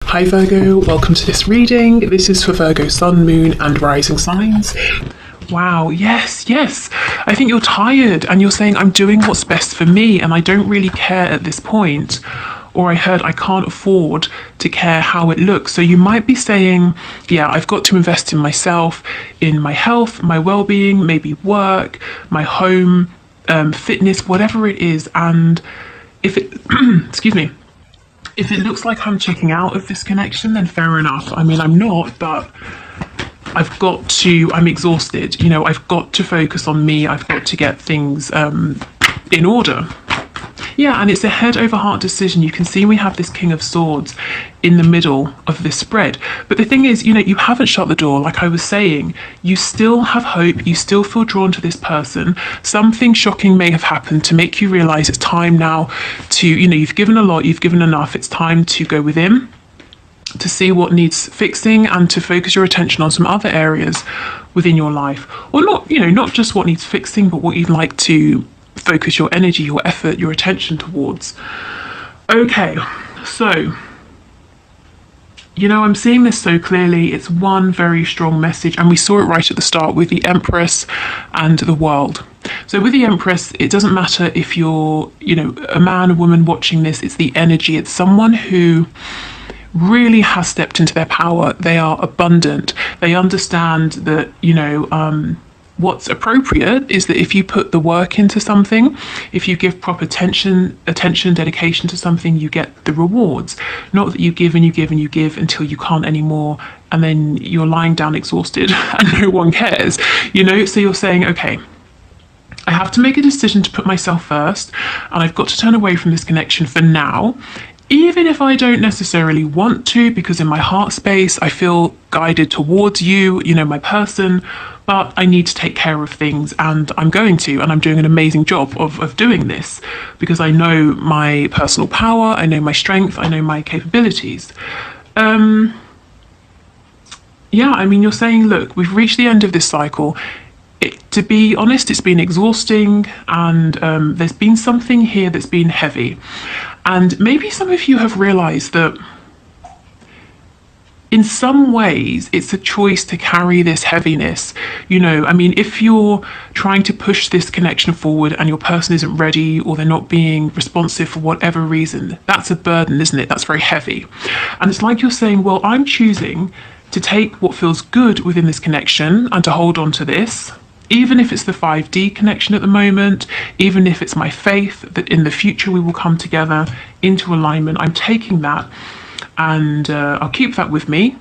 Hi Virgo, welcome to this reading. This is for Virgo Sun, Moon and Rising signs. Wow, yes. I think you're tired and you're saying I'm doing what's best for me and I don't really care at this point. Or I heard I can't afford to care how it looks. So you might be saying, yeah, I've got to invest in myself, in my health, my well-being, maybe work, my home, fitness, whatever it is. And if it, excuse me, if it looks like I'm checking out of this connection, then fair enough. I mean, I'm not, but I'm exhausted. You know, I've got to focus on me. I've got to get things in order. Yeah, and it's a head over heart decision. You can see we have this King of Swords in the middle of this spread. But the thing is, you know, you haven't shut the door. Like I was saying, you still have hope. You still feel drawn to this person. Something shocking may have happened to make you realize it's time now to, you know, you've given a lot, you've given enough. It's time to go within, to see what needs fixing and to focus your attention on some other areas within your life. Or not, you know, not just what needs fixing, but what you'd like to focus your energy, your effort, your attention towards. Okay, so, you know, I'm seeing this so clearly. It's one very strong message, and we saw it right at the start with the Empress and the World. So with the Empress, it doesn't matter if you're, you know, a man, a woman watching this, it's the energy. It's someone who really has stepped into their power. They are abundant. They understand that, you know, what's appropriate is that if you put the work into something, if you give proper attention, dedication to something, you get the rewards. Not that you give and you give and you give until you can't anymore, and then you're lying down exhausted and no one cares, you know? So you're saying, okay, I have to make a decision to put myself first, and I've got to turn away from this connection for now, even if I don't necessarily want to, because in my heart space, I feel guided towards you, you know, my person, but I need to take care of things, and I'm going to, and I'm doing an amazing job of doing this because I know my personal power, I know my strength, I know my capabilities. Yeah, I mean, you're saying, look, we've reached the end of this cycle. To be honest, it's been exhausting, and there's been something here that's been heavy. And maybe some of you have realized that in some ways it's a choice to carry this heaviness. You know, I mean, if you're trying to push this connection forward and your person isn't ready, or they're not being responsive for whatever reason, that's a burden, isn't it? That's very heavy. And it's like you're saying, well, I'm choosing to take what feels good within this connection and to hold on to this. Even if it's the 5D connection at the moment, even if it's my faith that in the future we will come together into alignment, I'm taking that and I'll keep that with me.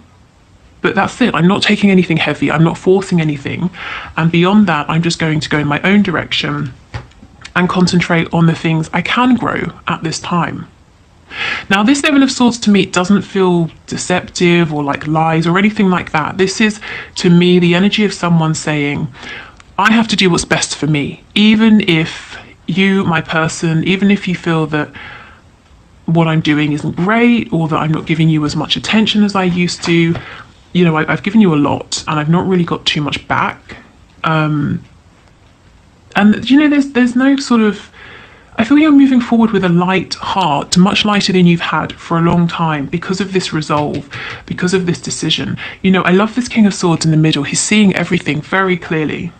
But that's it. I'm not taking anything heavy. I'm not forcing anything. And beyond that, I'm just going to go in my own direction and concentrate on the things I can grow at this time. Now, this Seven of Swords to me doesn't feel deceptive or like lies or anything like that. This is, to me, the energy of someone saying, I have to do what's best for me, even if you, my person, even if you feel that what I'm doing isn't great, or that I'm not giving you as much attention as I used to. You know, I've given you a lot and I've not really got too much back. And you know, there's no sort of, I feel you're moving forward with a light heart, much lighter than you've had for a long time, because of this resolve, because of this decision. You know, I love this King of Swords in the middle. He's seeing everything very clearly.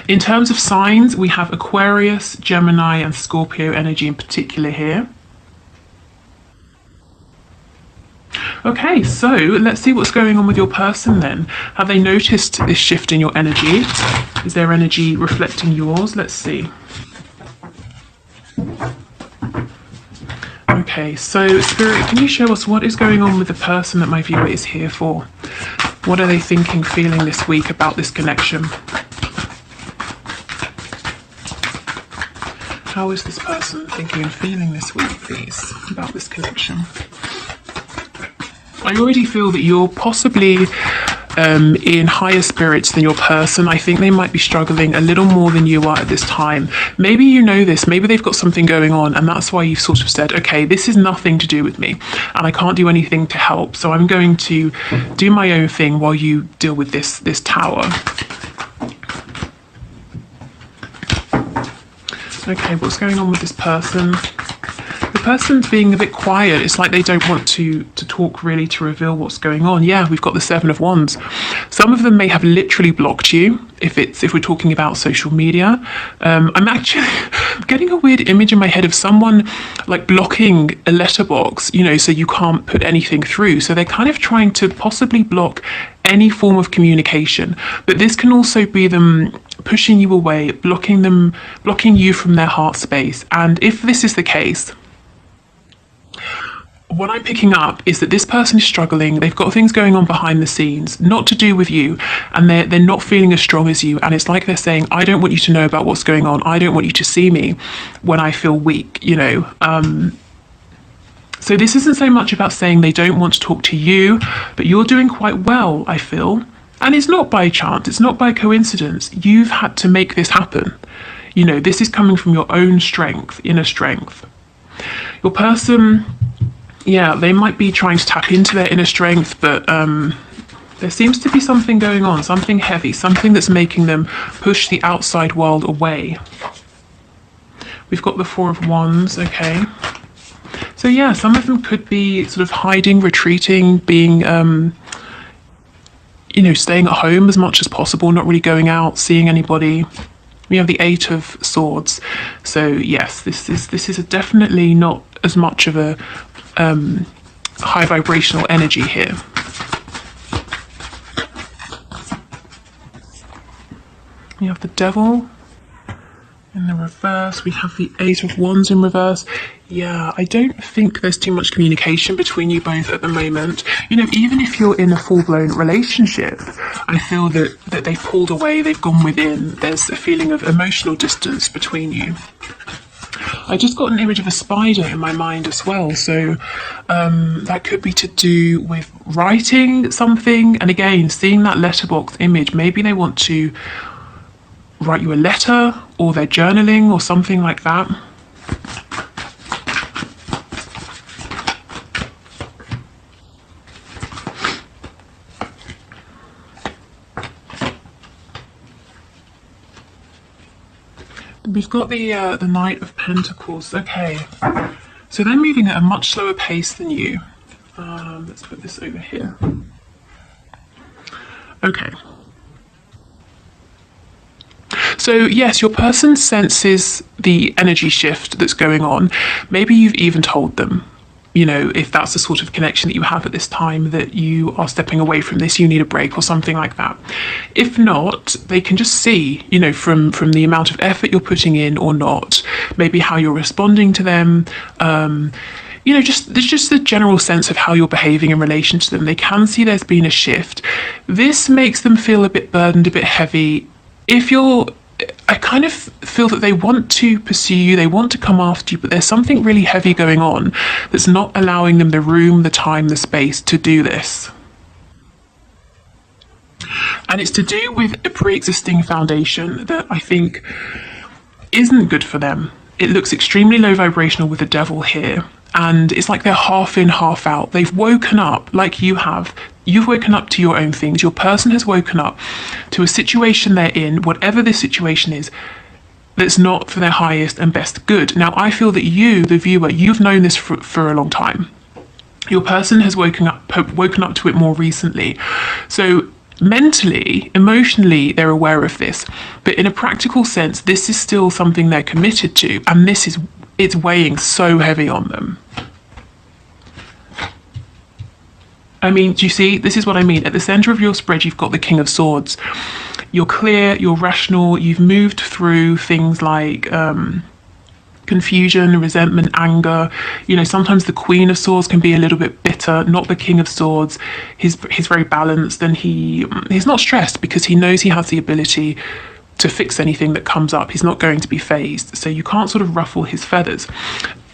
In terms of signs, we have Aquarius, Gemini, and Scorpio energy in particular here. Okay, so let's see what's going on with your person then. Have they noticed this shift in your energy? Is their energy reflecting yours? Let's see. Okay, so Spirit, can you show us what is going on with the person that my viewer is here for? What are they thinking, feeling this week about this connection? How is this person thinking and feeling this week, please, about this connection? I already feel that you're possibly in higher spirits than your person. I think they might be struggling a little more than you are at this time. Maybe you know this, maybe they've got something going on, and that's why you've sort of said, okay, this is nothing to do with me, and I can't do anything to help, so I'm going to do my own thing while you deal with this tower. Okay, what's going on with this person? The person's being a bit quiet. It's like they don't want to talk really, to reveal what's going on. Yeah, we've got the Seven of Wands. Some of them may have literally blocked you if we're talking about social media. I'm actually getting a weird image in my head of someone like blocking a letterbox, you know, so you can't put anything through. So they're kind of trying to possibly block any form of communication. But this can also be them pushing you away, blocking you from their heart space. And if this is the case, what I'm picking up is that this person is struggling. They've got things going on behind the scenes, not to do with you, and they're not feeling as strong as you. And it's like they're saying, I don't want you to know about what's going on. I don't want you to see me when I feel weak, you know. So this isn't so much about saying they don't want to talk to you, but you're doing quite well, I feel. And it's not by chance, it's not by coincidence. You've had to make this happen. You know, this is coming from your own strength, inner strength. Your person, yeah, they might be trying to tap into their inner strength, but there seems to be something going on, something heavy, something that's making them push the outside world away. We've got the Four of Wands, okay. So yeah, some of them could be sort of hiding, retreating, being, you know, staying at home as much as possible, not really going out, seeing anybody. We have the Eight of Swords. So yes, this is definitely not as much of a high vibrational energy here. We have the Devil in the reverse. We have the Eight of Wands in reverse. Yeah, I don't think there's too much communication between you both at the moment. You know, even if you're in a full-blown relationship, I feel that they've pulled away, they've gone within. There's a feeling of emotional distance between you. I just got an image of a spider in my mind as well, so that could be to do with writing something. And again, seeing that letterbox image, maybe they want to write you a letter, or they're journaling or something like that. We've got the Knight of Pentacles. Okay, so they're moving at a much slower pace than you. Let's put this over here. Okay. So yes, your person senses the energy shift that's going on. Maybe you've even told them, you know, if that's the sort of connection that you have at this time, that you are stepping away from this, you need a break or something like that. If not, they can just see, you know, from the amount of effort you're putting in or not, maybe how you're responding to them, you know, there's just the general sense of how you're behaving in relation to them. They can see there's been a shift. This makes them feel a bit burdened, a bit heavy. I kind of feel that they want to pursue you, they want to come after you, but there's something really heavy going on that's not allowing them the room, the time, the space to do this. And it's to do with a pre-existing foundation that I think isn't good for them. It looks extremely low vibrational with the Devil here. And it's like they're half in, half out. They've woken up like you have. You've woken up to your own things. Your person has woken up to a situation they're in, whatever this situation is, that's not for their highest and best good. Now, I feel that you, the viewer, you've known this for a long time. Your person has woken up to it more recently. So mentally, emotionally, they're aware of this. But in a practical sense, this is still something they're committed to. And it's weighing so heavy on them. I mean, do you see? This is what I mean. At the center of your spread, you've got the King of Swords. You're clear, you're rational, you've moved through things like confusion, resentment, anger. You know, sometimes the Queen of Swords can be a little bit bitter, not the King of Swords. He's very balanced, and he's not stressed because he knows he has the ability to fix anything that comes up. He's not going to be phased, so you can't sort of ruffle his feathers.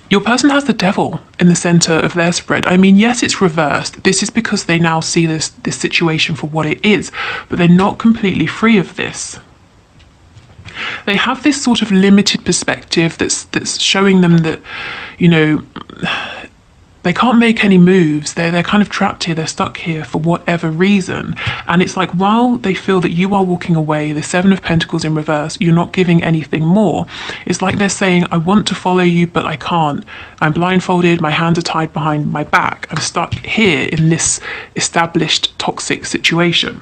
Your person has the Devil in the center of their spread. I mean, yes, it's reversed. This is because they now see this situation for what it is, but they're not completely free of this. They have this sort of limited perspective that's showing them that, you know, they can't make any moves. They're kind of trapped here. They're stuck here for whatever reason. And it's like, while they feel that you are walking away, the Seven of Pentacles in reverse, you're not giving anything more. It's like they're saying, I want to follow you, but I can't. I'm blindfolded. My hands are tied behind my back. I'm stuck here in this established toxic situation.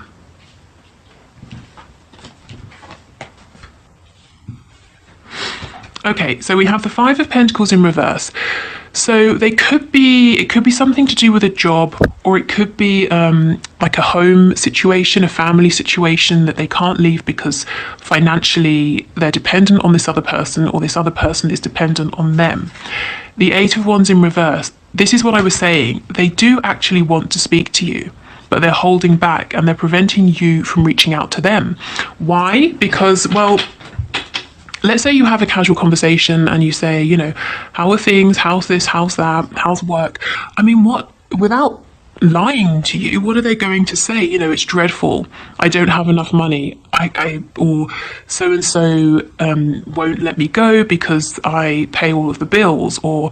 Okay, so we have the Five of Pentacles in reverse. So it could be something to do with a job, or it could be like a home situation, a family situation that they can't leave because financially they're dependent on this other person, or this other person is dependent on them. The Eight of Wands in reverse. This is what I was saying. They do actually want to speak to you, but they're holding back and they're preventing you from reaching out to them. Why? Because, well, let's say you have a casual conversation and you say, you know, how are things? How's this? How's that? How's work? I mean, what, without lying to you, what are they going to say? You know, it's dreadful. I don't have enough money. Or so and so won't let me go because I pay all of the bills. Or,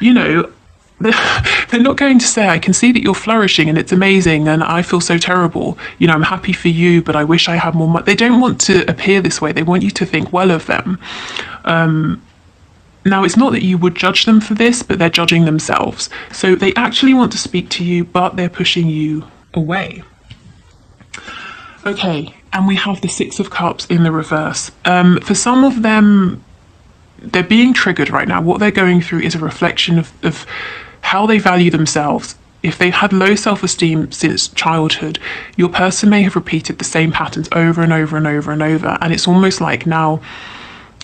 you know, they're not going to say, I can see that you're flourishing and it's amazing and I feel so terrible. You know, I'm happy for you, but I wish I had more money. They don't want to appear this way. They want you to think well of them. Now, it's not that you would judge them for this, but they're judging themselves. So they actually want to speak to you, but they're pushing you away. Okay, and we have the Six of Cups in the reverse. For some of them, they're being triggered right now. What they're going through is a reflection of how they value themselves. If they've had low self-esteem since childhood, your person may have repeated the same patterns over and over and over and over. And it's almost like now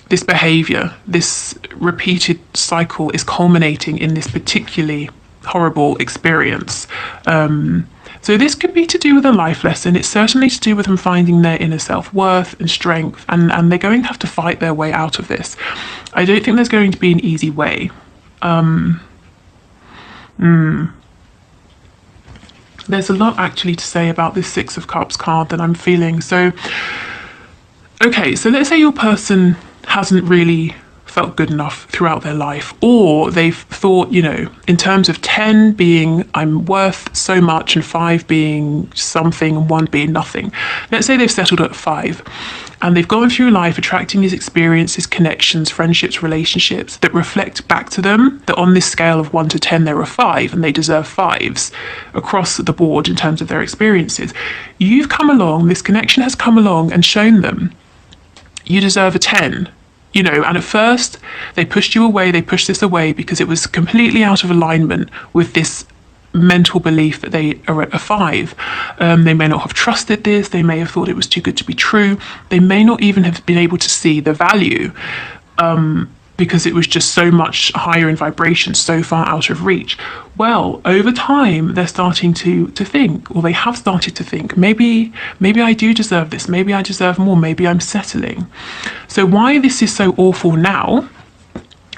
this behavior, this repeated cycle is culminating in this particularly horrible experience. So this could be to do with a life lesson. It's certainly to do with them finding their inner self-worth and strength, and they're going to have to fight their way out of this. I don't think there's going to be an easy way. There's a lot actually to say about this Six of Cups card that I'm feeling. So, okay, so let's say your person hasn't really felt good enough throughout their life, or they've thought, you know, in terms of 10 being I'm worth so much and 5 being something and 1 being nothing. Let's say they've settled at 5 and they've gone through life attracting these experiences, connections, friendships, relationships that reflect back to them that on this scale of 1 to 10 they're a 5 and they deserve 5s across the board in terms of their experiences. You've come along, this connection has come along and shown them you deserve a 10. You know, and at first they pushed you away, they pushed this away because it was completely out of alignment with this mental belief that they are at a 5. They may not have trusted this, they may have thought it was too good to be true, they may not even have been able to see the value because it was just so much higher in vibration, so far out of reach. Well, over time, they're starting to think, or they have started to think, maybe I do deserve this, maybe I deserve more, maybe I'm settling. So why this is so awful now,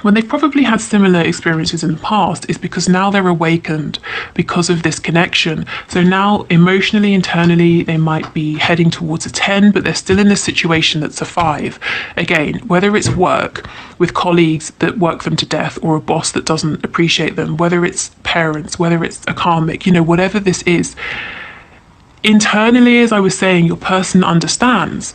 when they've probably had similar experiences in the past, is because now they're awakened because of this connection. So now emotionally, internally, they might be heading towards a 10, but they're still in this situation that's a 5. Again, whether it's work with colleagues that work them to death, or a boss that doesn't appreciate them, whether it's parents, whether it's a karmic, you know, whatever this is, internally, as I was saying, your person understands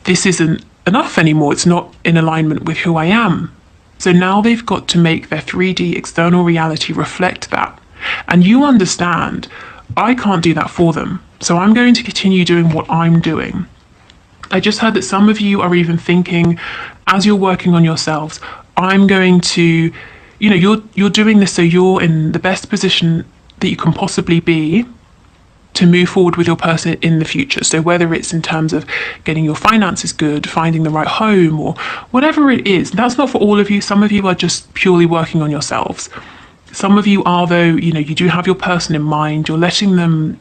this isn't enough anymore. It's not in alignment with who I am. So now they've got to make their 3D external reality reflect that. And you understand, I can't do that for them. So I'm going to continue doing what I'm doing. I just heard that some of you are even thinking, as you're working on yourselves, I'm going to, you know, you're doing this so you're in the best position that you can possibly be to move forward with your person in the future. So whether it's in terms of getting your finances good, finding the right home, or whatever it is, that's not for all of you. Some of you are just purely working on yourselves. Some of you are, though, you know, you do have your person in mind, you're letting them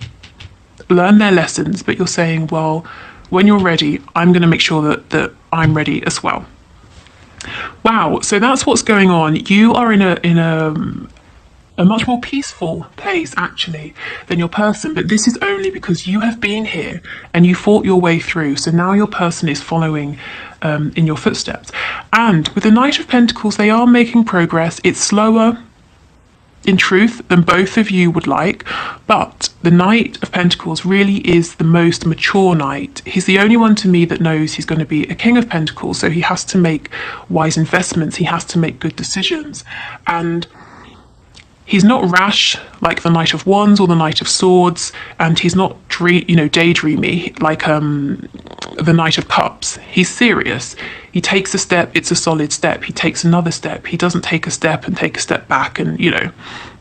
learn their lessons, but you're saying, well, when you're ready, I'm going to make sure that I'm ready as well. Wow, so that's what's going on. You are in a much more peaceful place actually than your person, but this is only because you have been here and you fought your way through. So now your person is following in your footsteps. And with the Knight of Pentacles, they are making progress. It's slower, in truth, than both of you would like. But the Knight of Pentacles really is the most mature knight. He's the only one to me that knows he's going to be a King of Pentacles, so he has to make wise investments, he has to make good decisions. And he's not rash like the Knight of Wands or the Knight of Swords, and he's not daydreamy like the Knight of Cups. He's serious. He takes a step, it's a solid step. He takes another step. He doesn't take a step and take a step back and,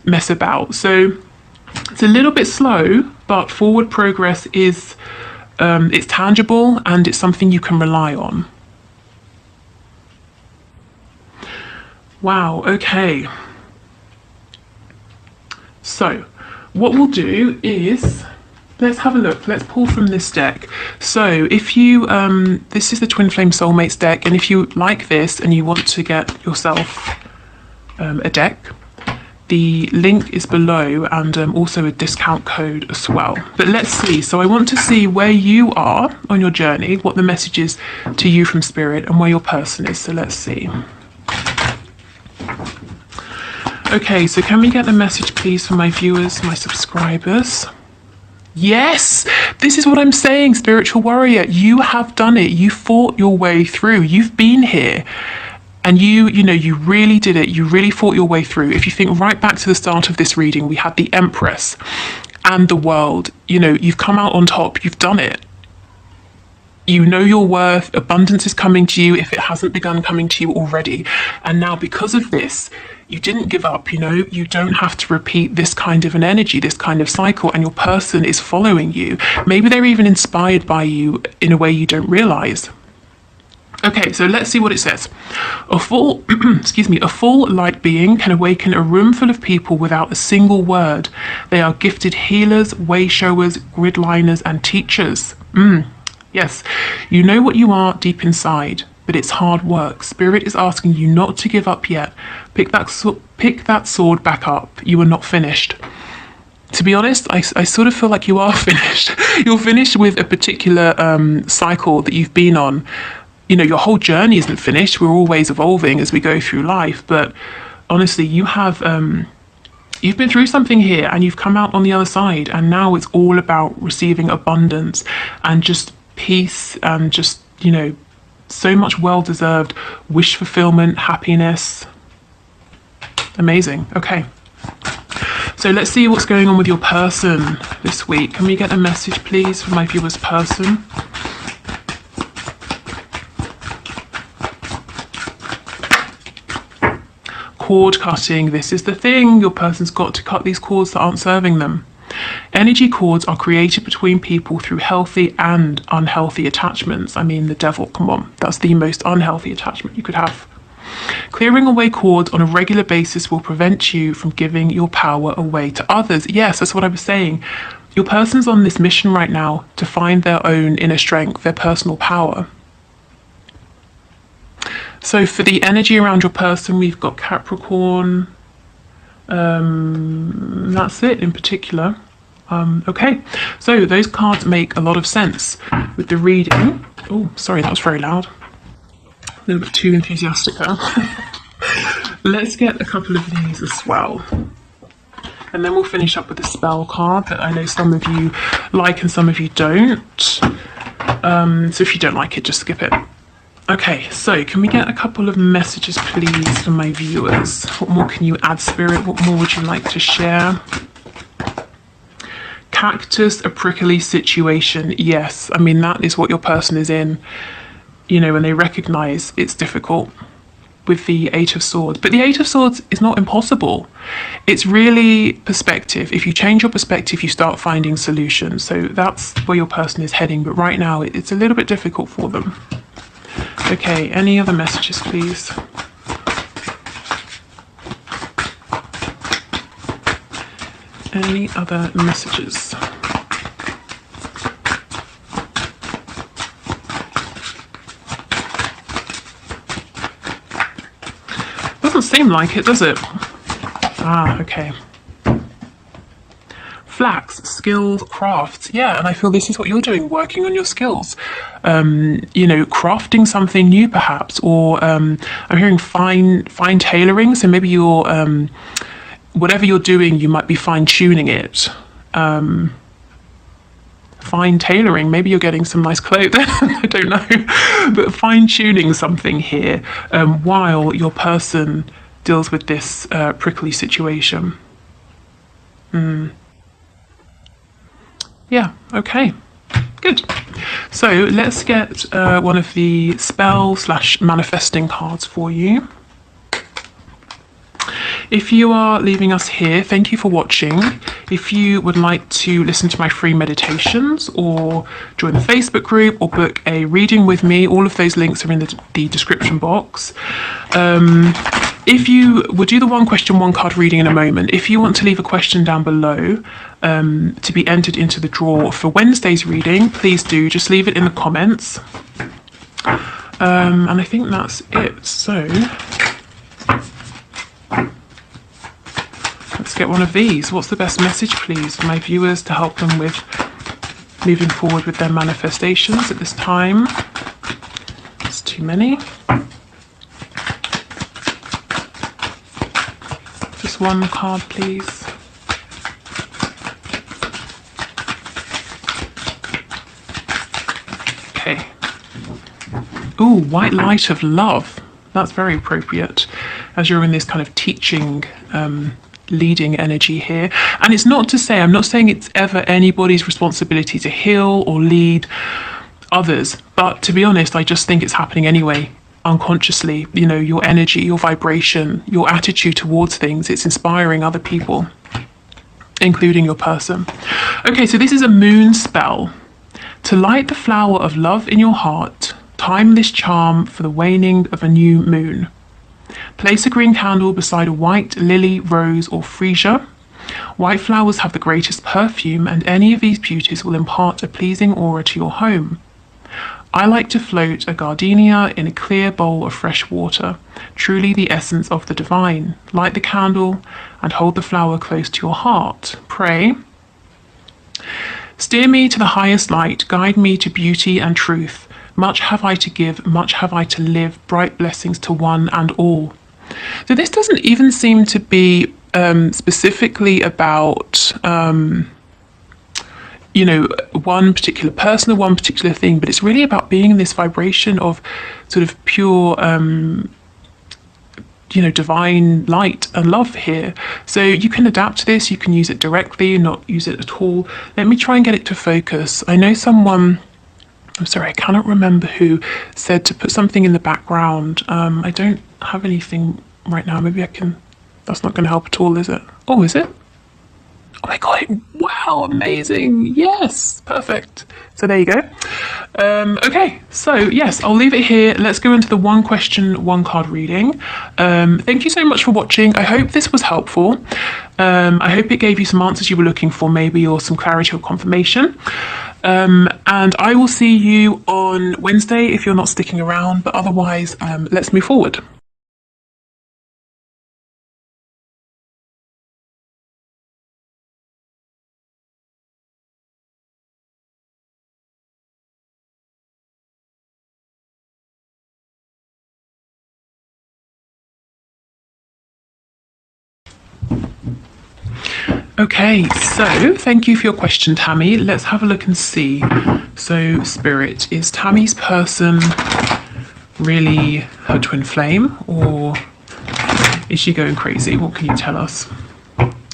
mess about. So it's a little bit slow, but forward progress is it's tangible and it's something you can rely on. Wow, okay. So what we'll do is, let's have a look. Let's pull from this deck. So if you, this is the Twin Flame Soulmates deck, and if you like this and you want to get yourself a deck, the link is below, and also a discount code as well. But let's see. So I want to see where you are on your journey, what the message is to you from Spirit, and where your person is. So let's see. Okay, so can we get the message, please, for my viewers, my subscribers? Yes, this is what I'm saying, spiritual warrior. You have done it. You fought your way through. You've been here. And you really did it. You really fought your way through. If you think right back to the start of this reading, we had the Empress and the World. You've come out on top. You've done it. You know your worth. Abundance is coming to you if it hasn't begun coming to you already. And now because of this, you didn't give up. You don't have to repeat this kind of an energy, this kind of cycle, and your person is following you. Maybe they're even inspired by you in a way you don't realize. Okay, so let's see what it says. A full, a full light being can awaken a room full of people without a single word. They are gifted healers, way showers, grid liners, and teachers. Yes, you know what you are deep inside, but it's hard work. Spirit is asking you not to give up yet. Pick that sword back up. You are not finished. To be honest, I sort of feel like you are finished. You're finished with a particular cycle that you've been on. Your whole journey isn't finished. We're always evolving as we go through life. But honestly, you have you've been through something here and you've come out on the other side. And now it's all about receiving abundance and just peace and just, so much well-deserved wish fulfillment, happiness. Amazing. Okay. So let's see what's going on with your person this week. Can we get a message, please, for my viewer's person? Cord cutting. This is the thing. Your person's got to cut these cords that aren't serving them. Energy cords are created between people through healthy and unhealthy attachments. I mean, the devil, come on. That's the most unhealthy attachment you could have. Clearing away cords on a regular basis will prevent you from giving your power away to others. Yes, that's what I was saying. Your person's on this mission right now to find their own inner strength, their personal power. So for the energy around your person, we've got Capricorn. That's it in particular. Okay, so those cards make a lot of sense with the reading. Oh, sorry, that was very loud. A little bit too enthusiastic there. Let's get a couple of these as well. And then we'll finish up with the spell card that I know some of you like and some of you don't. So if you don't like it, just skip it. Okay, so can we get a couple of messages, please, for my viewers? What more can you add, Spirit? What more would you like to share? Cactus, a prickly situation. Yes, I mean, that is what your person is in, when they recognize it's difficult with the Eight of Swords. But the Eight of Swords is not impossible. It's really perspective. If you change your perspective, you start finding solutions. So that's where your person is heading. But right now, it's a little bit difficult for them. Okay, any other messages, please? Any other messages? Doesn't seem like it, does it? Ah, okay. Flax, skills, crafts. Yeah, and I feel this is what you're doing, working on your skills. Crafting something new perhaps, or I'm hearing fine tailoring. So maybe you're whatever you're doing, you might be fine-tuning it. Fine tailoring, maybe you're getting some nice clothes, I don't know, but fine-tuning something here while your person deals with this prickly situation. Yeah, okay, good. So let's get one of the spell / manifesting cards for you. If you are leaving us here, thank you for watching. If you would like to listen to my free meditations or join the Facebook group or book a reading with me, all of those links are in the description box. If you will do the one question, one card reading in a moment, if you want to leave a question down below to be entered into the draw for Wednesday's reading, please do, just leave it in the comments. And I think that's it. So let's get one of these. What's the best message, please, for my viewers to help them with moving forward with their manifestations at this time? It's too many. Just one card, please. Okay. Ooh, white light of love. That's very appropriate as you're in this kind of teaching, leading energy here. And it's not to say, I'm not saying it's ever anybody's responsibility to heal or lead others, but to be honest, I just think it's happening anyway, unconsciously. You know, your energy, your vibration, your attitude towards things, it's inspiring other people, including your person. Okay, so this is a moon spell. To light the flower of love in your heart, time this charm for the waning of a new moon. Place a green candle beside a white lily, rose, or freesia. White flowers have the greatest perfume, and any of these beauties will impart a pleasing aura to your home. I like to float a gardenia in a clear bowl of fresh water, truly the essence of the divine. Light the candle and hold the flower close to your heart. Pray. Steer me to the highest light, guide me to beauty and truth. Much have I to give, much have I to live, bright blessings to one and all. So this doesn't even seem to be specifically about, you know, one particular person or one particular thing, but it's really about being in this vibration of sort of pure, you know, divine light and love here. So you can adapt to this, you can use it directly, not use it at all. Let me try and get it to focus. I know someone, I'm sorry, I cannot remember who, said to put something in the background. I don't have anything right now. Maybe I can, that's not going to help at all, is it? Oh, is it? Oh my god, wow, amazing. Yes, perfect. So there you go. Okay, so yes, I'll leave it here. Let's go into the one question, one card reading. Thank you so much for watching. I hope this was helpful. I hope it gave you some answers you were looking for, maybe, or some clarity or confirmation. And I will see you on Wednesday if you're not sticking around, but otherwise, let's move forward. Okay, so thank you for your question, Tammy. Let's have a look and see. So, Spirit, is Tammy's person really her twin flame, or is she going crazy? What can you tell us?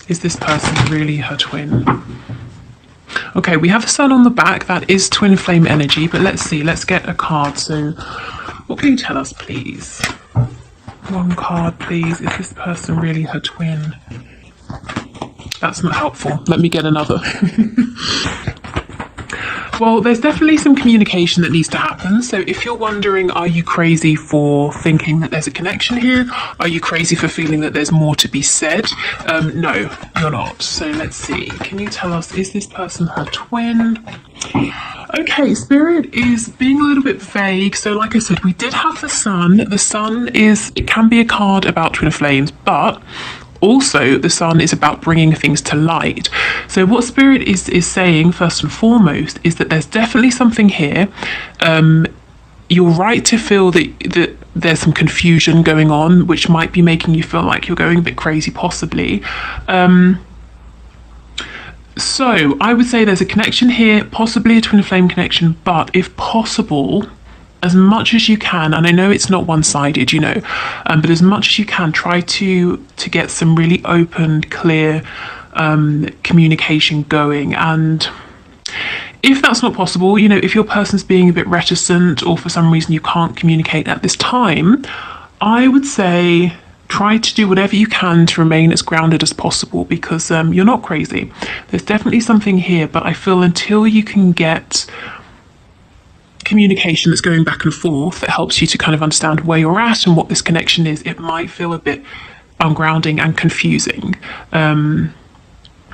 Is this person really her twin? Okay, we have a sun on the back. That is twin flame energy, but let's see. Let's get a card. So, what can you tell us, please? One card, please. Is this person really her twin? That's not helpful. Let me get another. Well, there's definitely some communication that needs to happen. So if you're wondering, are you crazy for thinking that there's a connection here? Are you crazy for feeling that there's more to be said? No, you're not. So let's see. Can you tell us, is this person her twin? Okay, Spirit is being a little bit vague. So like I said, we did have the sun. The sun is, it can be a card about twin flames, but also the sun is about bringing things to light. So what Spirit is saying, first and foremost, is that there's definitely something here. You're right to feel that there's some confusion going on, which might be making you feel like you're going a bit crazy, possibly. So I would say there's a connection here, possibly a twin flame connection, but if possible, as much as you can, and I know it's not one-sided, you know, but as much as you can, try to get some really open, clear communication going. And if that's not possible, you know, if your person's being a bit reticent or for some reason you can't communicate at this time, I would say try to do whatever you can to remain as grounded as possible, because you're not crazy. There's definitely something here, but I feel until you can get communication that's going back and forth that helps you to kind of understand where you're at and what this connection is, it might feel a bit ungrounding and confusing.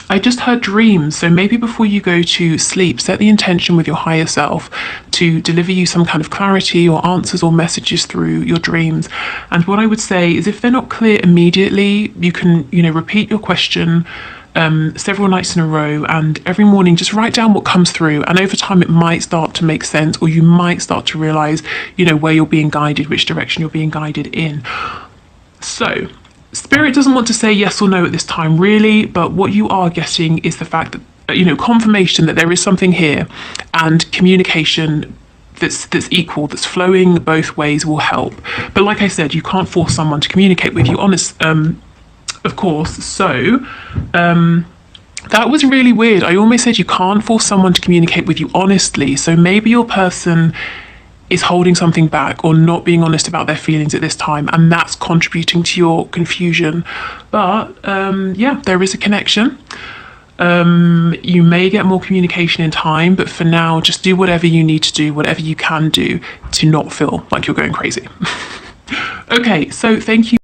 I just heard dreams, so maybe before you go to sleep, set the intention with your higher self to deliver you some kind of clarity or answers or messages through your dreams. And what I would say is, if they're not clear immediately, you can, you know, repeat your question several nights in a row, and every morning just write down what comes through, and over time it might start to make sense, or you might start to realize, you know, where you're being guided, which direction you're being guided in. So Spirit doesn't want to say yes or no at this time, really, but what you are getting is the fact that, you know, confirmation that there is something here, and communication that's equal, that's flowing both ways will help. But like I said, you can't force someone to communicate with you, of course. So that was really weird. I almost said you can't force someone to communicate with you honestly. So maybe your person is holding something back or not being honest about their feelings at this time, and that's contributing to your confusion. But yeah, there is a connection. You may get more communication in time, but for now, just do whatever you need to do, whatever you can do to not feel like you're going crazy. Okay, so thank you